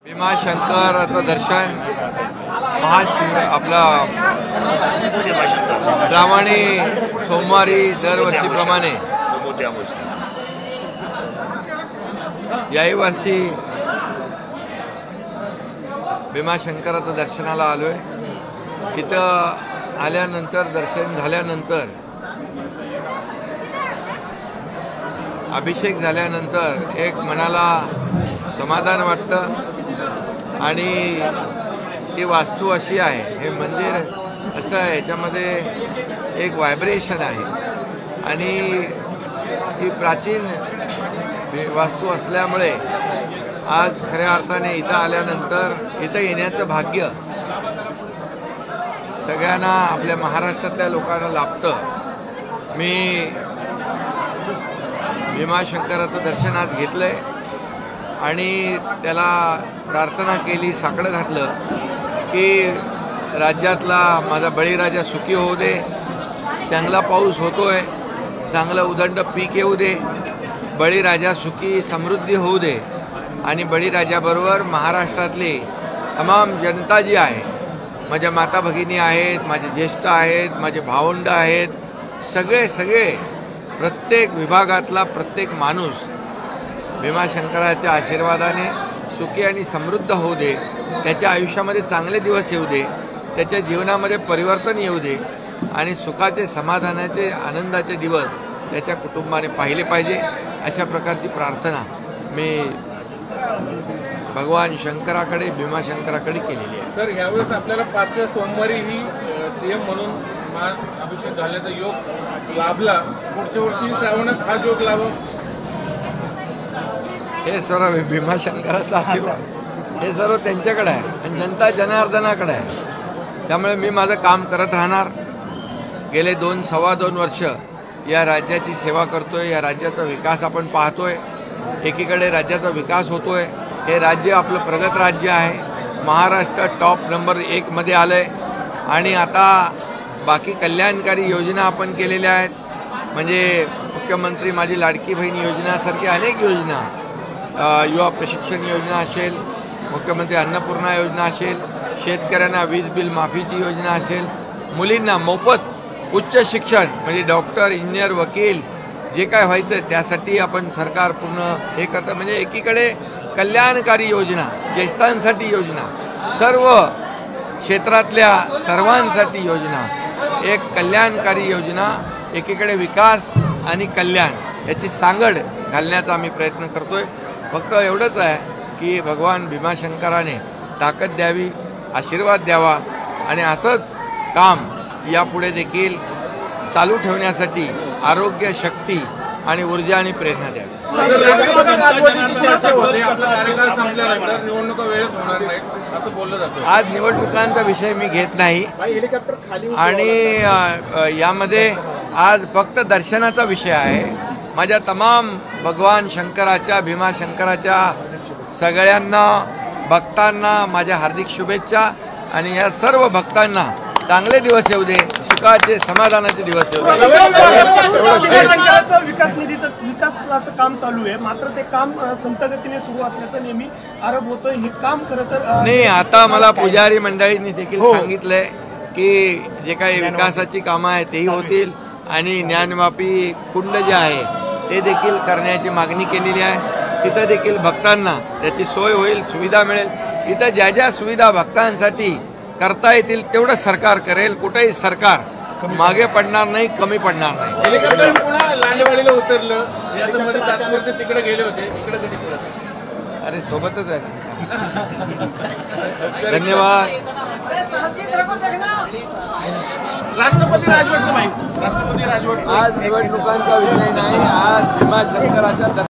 भीमाशंकराचं दर्शन आपला श्रावणी सोमवारी दरवर्षीप्रमाणे याही वर्षी भीमाशंकराचं दर्शनाला आलोय। इथं आल्यानंतर दर्शन झाल्यानंतर अभिषेक झाल्यानंतर एक मनाला समाधान वाटतं आणि ती वास्तू अशी आहे, हे मंदिर असं आहे, याच्यामध्ये एक व्हायब्रेशन आहे आणि ती प्राचीन वास्तू असल्यामुळे आज खऱ्या अर्थाने इथं आल्यानंतर इथं येण्याचं भाग्य सगळ्यांना आपल्या महाराष्ट्रातल्या लोकांना लाभतं। मी भीमाशंकराचं दर्शन आज घेतलंय आणि त्याला प्रार्थना केली, साकडं घातलं की राज्यातला माझा बळीराजा सुखी होऊ दे, चांगला पाऊस होतोय, चांगलं उदंड पीक येऊ दे, बळीराजा सुखी समृद्धी होऊ दे आणि बळीराजाबरोबर महाराष्ट्रातली तमाम जनता जी आहे, माझ्या माता भगिनी आहेत, माझे ज्येष्ठ आहेत, माझे भावंड आहेत, सगळे प्रत्येक विभागातला प्रत्येक माणूस भीमाशंकराच्या आशीर्वादाने सुखी आणि समृद्ध होऊ दे, त्याच्या आयुष्यामध्ये चांगले दिवस येऊ दे, त्याच्या जीवनामध्ये परिवर्तन येऊ दे आणि सुखाचे, समाधानाचे, आनंदाचे दिवस त्याच्या कुटुंबाने पाहिले पाहिजे, अशा प्रकारची प्रार्थना मी भगवान शंकराकडे, भीमाशंकराकडे केलेली आहे। सर, यावेळेस आपल्याला 5व्या सोमवारी ही सीएम म्हणून अभिषेक झाल्याचा योग लाभला, पुढच्या वर्षी श्रावणात हा योग लाभो, हे सर्व भीमाशंकराचा आशीर्वाद, हे सर्व त्यांच्याकडे आहे आणि जनता जनार्दनाकडे आहे। त्यामुळे मी माझं काम करत राहणार। गेले 2-2.25 वर्ष या राज्याची सेवा करतोय, या राज्याचा विकास आपण पाहतोय। एकीकडे राज्याचा विकास होतोय, हे राज्य आपलं प्रगत राज्य आहे, महाराष्ट्र टॉप नंबर 1 मध्ये आलं आहे आणि आता बाकी कल्याणकारी योजना आपण केलेल्या आहेत, म्हणजे मुख्यमंत्री माझी लाडकी बहीण योजनासारखी अनेक योजना, युवा प्रशिक्षण योजना असेल, मुख्यमंत्री अन्नपूर्णा योजना असेल, शेतकऱ्यांना वीज बिल माफीची योजना असेल, मुलींना मोफत उच्च शिक्षण म्हणजे डॉक्टर, इंजिनियर, वकील जे काय व्हायचं त्यासाठी आपण सरकार पूर्ण हे करतं। म्हणजे एकीकडे कल्याणकारी योजना, ज्येष्ठांसाठी योजना, सर्व क्षेत्रातल्या सर्वांसाठी योजना, एक कल्याणकारी योजना, एकीकडे विकास आणि कल्याण याची सांगड घालण्याचा आम्ही प्रयत्न करतोय। फक्त एवढंच आहे की भगवान भीमाशंकराने ताकद द्यावी, आशीर्वाद द्यावा आणि असंच काम यापुढे देखील चालू ठेवण्यासाठी आरोग्य, शक्ती आणि ऊर्जा आणि प्रेरणा द्यावी। आज निवडणुकांचा विषय मी घेत नाही आणि यामध्ये आज फक्त दर्शनाचा विषय आहे। माझ्या तमाम भगवान शंकराच्या, भीमाशंकराच्या सगळ्यांना भक्तांना माझ्या हार्दिक शुभेच्छा आणि या सर्व भक्तांना चांगले दिवस येऊ दे, सुखाचे, समाधानाचे दिवस येऊ दे। भीमाशंकराचं विकासाचं काम चालू आहे, मात्र ते काम संतगतीने सुरू असल्याचं नेहमी आरोप होतोय। हे काम खरं तर नाही, आता मला पुजारी मंडळींनी देखील सांगितलंय की जे काही विकासाची कामं आहेत तेही होतील आणि ज्ञानमापी कुंड जे आहे ते देखील करण्याची मागणी केलेली आहे। तिथं देखील भक्तांना त्याची सोय होईल, सुविधा मिळेल। इथं ज्या ज्या सुविधा भक्तांसाठी करता येतील तेवढं सरकार करेल, कुठेही सरकार मागे पडणार नाही, कमी पडणार नाही। हेलिकॉप्टर पुन्हा लांडेवाडीला उतरलं, यामध्ये तात्पुरते तिकडे गेले होते, इकडे कधी परत? अरे सोबतच आहे। धन्यवाद। राष्ट्रपती राजवट, राष्ट्रपती राजवट आज निवडणुकांचा विषय नाही, आज भीमाशंकराच्या